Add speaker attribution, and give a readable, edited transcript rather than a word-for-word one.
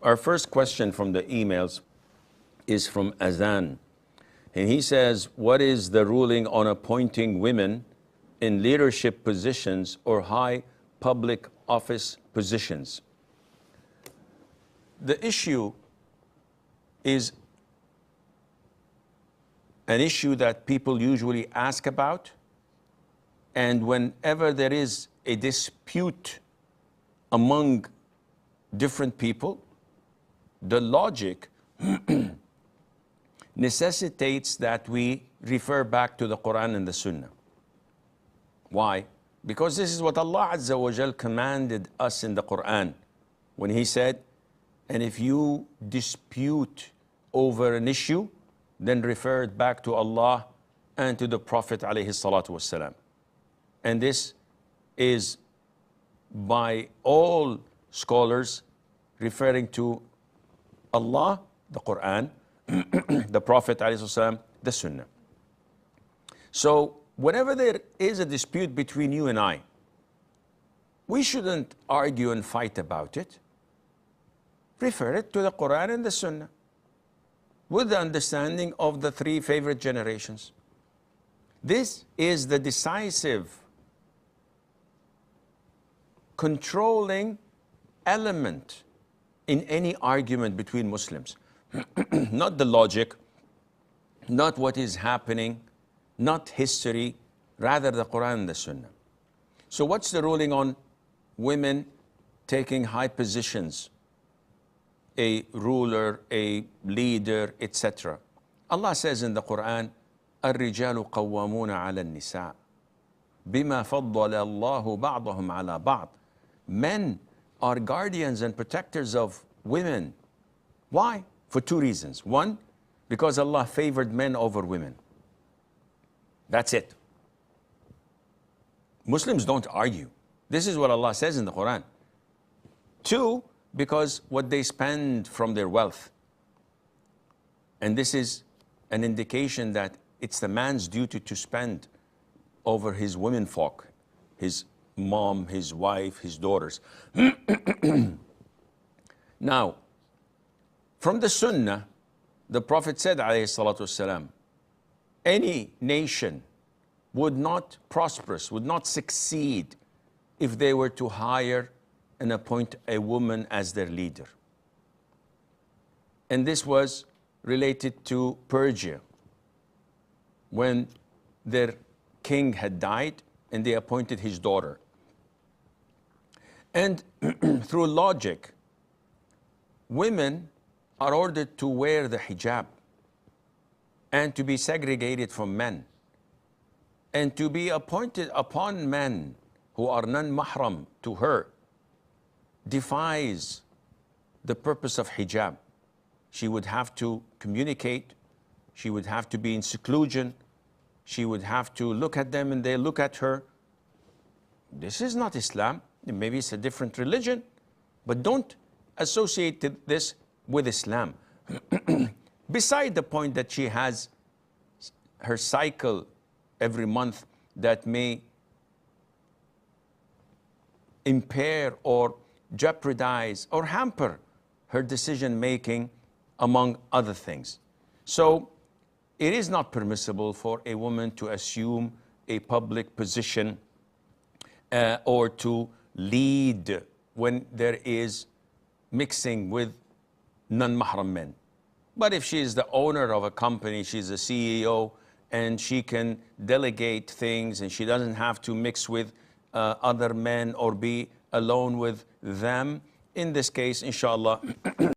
Speaker 1: Our first question from the emails is from Azan. And he says, what is the ruling on appointing women in leadership positions or high public office positions? The issue is an issue that people usually ask about, and whenever there is a dispute among different people, the logic necessitates that we refer back to the Quran and the Sunnah. Why? Because this is what Allah Azza wa Jal commanded us in the Quran when He said, and if you dispute over an issue, then refer it back to Allah and to the Prophet alayhi salatu wasalam. And this is by all scholars referring to Allah, the Quran, the Prophet alayhi wasalam, the Sunnah. So whenever there is a dispute between you and I, we shouldn't argue and fight about it. Refer it to the Quran and the Sunnah with the understanding of the three favorite generations. This is the decisive, controlling element in any argument between Muslims. Not the logic, not what is happening, not history, rather the Quran and the Sunnah. So what's the ruling on women taking high positions? A ruler, a leader, etc. Allah says in the Quran, الرجال قوامون على النساء بما فضل الله بعضهم على بعض. Men are guardians and protectors of women. Why? For two reasons. One, because Allah favored men over women. That's it. Muslims don't argue. This is what Allah says in the Quran. Two, because what they spend from their wealth. And this is an indication that it's the man's duty to spend over his womenfolk, his mom, his wife, his daughters. Now, from the Sunnah, the Prophet said, alayhi salatu wasalam, any nation would not prosper, would not succeed if they were to hire and appoint a woman as their leader. And this was related to Persia, when their king had died and they appointed his daughter. And through logic, women are ordered to wear the hijab and to be segregated from men and to be appointed upon men who are non-mahram to her defies the purpose of hijab. She would have to communicate, she would have to be in seclusion, she would have to look at them and they look at her. This is not Islam. Maybe it's a different religion, but don't associate this with Islam. Beside the point that she has her cycle every month that may impair or jeopardize or hamper her decision making, among other things. So it is not permissible for a woman to assume a public position or to lead when there is mixing with non-mahram men. But if she is the owner of a company, she's a CEO, and she can delegate things and she doesn't have to mix with other men or be alone with them, in this case, inshallah,